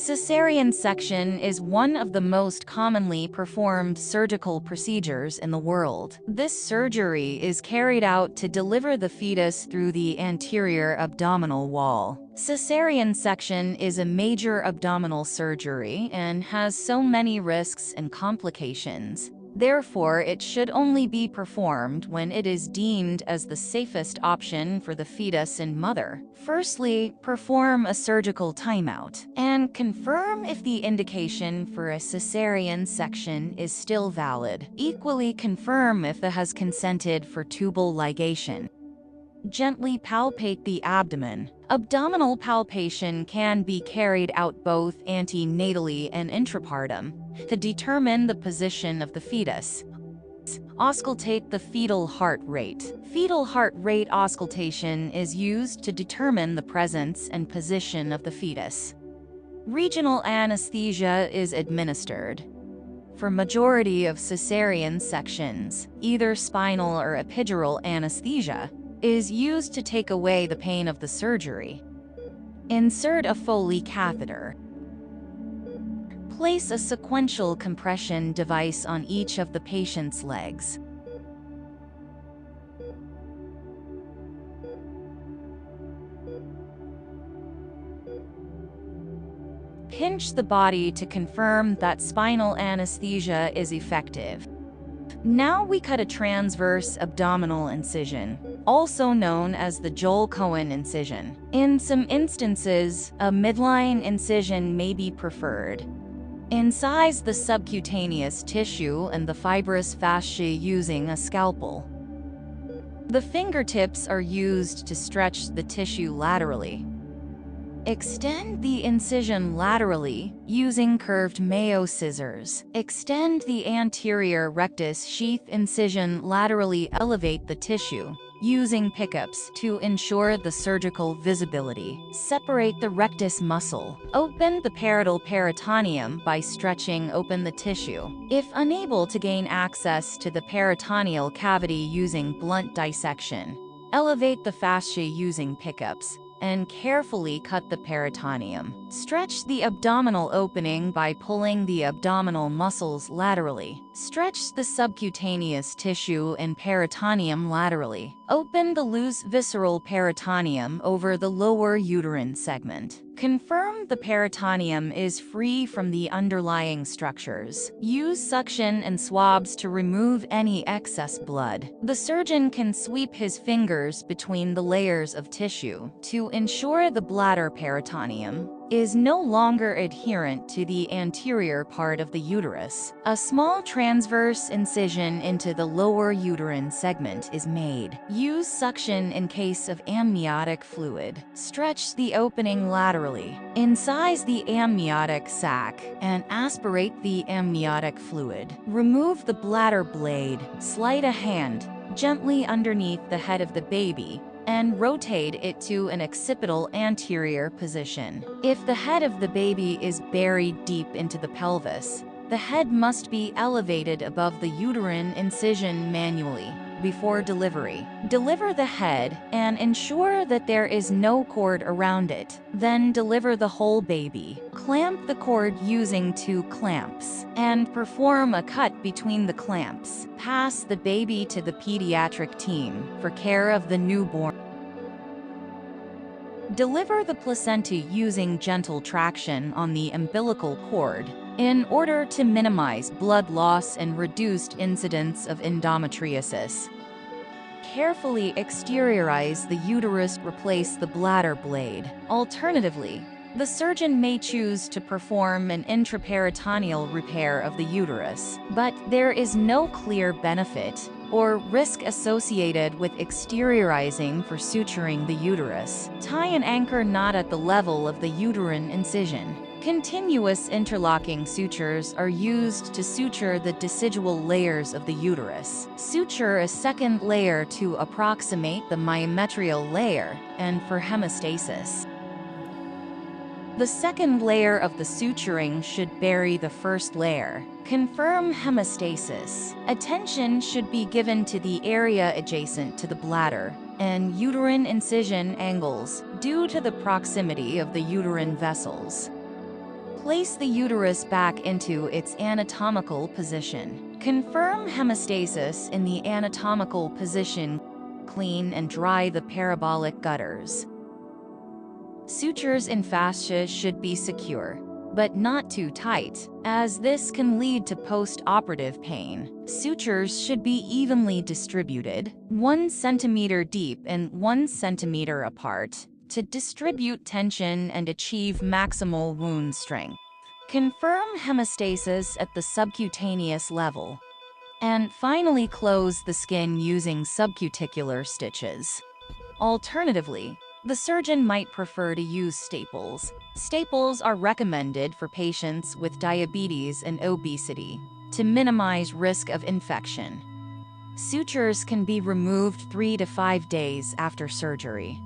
Cesarean section is one of the most commonly performed surgical procedures in the world. This surgery is carried out to deliver the fetus through the anterior abdominal wall. Cesarean section is a major abdominal surgery and has so many risks and complications. Therefore, it should only be performed when it is deemed as the safest option for the fetus and mother. Firstly, perform a surgical timeout and confirm if the indication for a cesarean section is still valid. Equally confirm if it has consented for tubal ligation. Gently palpate the abdomen. Abdominal palpation can be carried out both antenatally and intrapartum to determine the position of the fetus. Auscultate the fetal heart rate. Fetal heart rate auscultation is used to determine the presence and position of the fetus. Regional anesthesia is administered. For majority of cesarean sections, either spinal or epidural anesthesia is used to take away the pain of the surgery. Insert a Foley catheter. Place a sequential compression device on each of the patient's legs. Pinch the body to confirm that spinal anesthesia is effective. Now we cut a transverse abdominal incision, also known as the Joel-Cohen incision. In some instances, a midline incision may be preferred. Incise the subcutaneous tissue and the fibrous fascia using a scalpel. The fingertips are used to stretch the tissue laterally. Extend the incision laterally using curved Mayo scissors. Extend the anterior rectus sheath incision laterally. Elevate the tissue using pickups to ensure the surgical visibility. Separate the rectus muscle. Open the parietal peritoneum by stretching open the tissue. If unable to gain access to the peritoneal cavity using blunt dissection, elevate the fascia using pickups and carefully cut the peritoneum. Stretch the abdominal opening by pulling the abdominal muscles laterally. Stretch the subcutaneous tissue and peritoneum laterally. Open the loose visceral peritoneum over the lower uterine segment. Confirm the peritoneum is free from the underlying structures. Use suction and swabs to remove any excess blood. The surgeon can sweep his fingers between the layers of tissue to ensure the bladder peritoneum is no longer adherent to the anterior part of the uterus. A small transverse incision into the lower uterine segment is made. Use suction in case of amniotic fluid. Stretch the opening laterally. Incise the amniotic sac and aspirate the amniotic fluid. Remove the bladder blade. Slide a hand gently underneath the head of the baby and rotate it to an occipital anterior position. If the head of the baby is buried deep into the pelvis, the head must be elevated above the uterine incision manually before delivery. Deliver the head and ensure that there is no cord around it. Then deliver the whole baby. Clamp the cord using 2 clamps and perform a cut between the clamps. Pass the baby to the pediatric team for care of the newborn. Deliver the placenta using gentle traction on the umbilical cord in order to minimize blood loss and reduced incidence of endometriosis. Carefully exteriorize the uterus. Replace the bladder blade. Alternatively, the surgeon may choose to perform an intraperitoneal repair of the uterus, but there is no clear benefit or risk associated with exteriorizing for suturing the uterus. Tie an anchor knot at the level of the uterine incision. Continuous interlocking sutures are used to suture the decidual layers of the uterus. Suture a second layer to approximate the myometrial layer and for hemostasis. The second layer of the suturing should bury the first layer. Confirm hemostasis. Attention should be given to the area adjacent to the bladder and uterine incision angles due to the proximity of the uterine vessels. Place the uterus back into its anatomical position. Confirm hemostasis in the anatomical position. Clean and dry the parabolic gutters. Sutures in fascia should be secure, but not too tight, as this can lead to post-operative pain. Sutures should be evenly distributed, 1 centimeter deep and 1 centimeter apart, to distribute tension and achieve maximal wound strength. Confirm hemostasis at the subcutaneous level. And finally, close the skin using subcuticular stitches. Alternatively, the surgeon might prefer to use staples. Staples are recommended for patients with diabetes and obesity to minimize risk of infection. Sutures can be removed 3 to 5 days after surgery.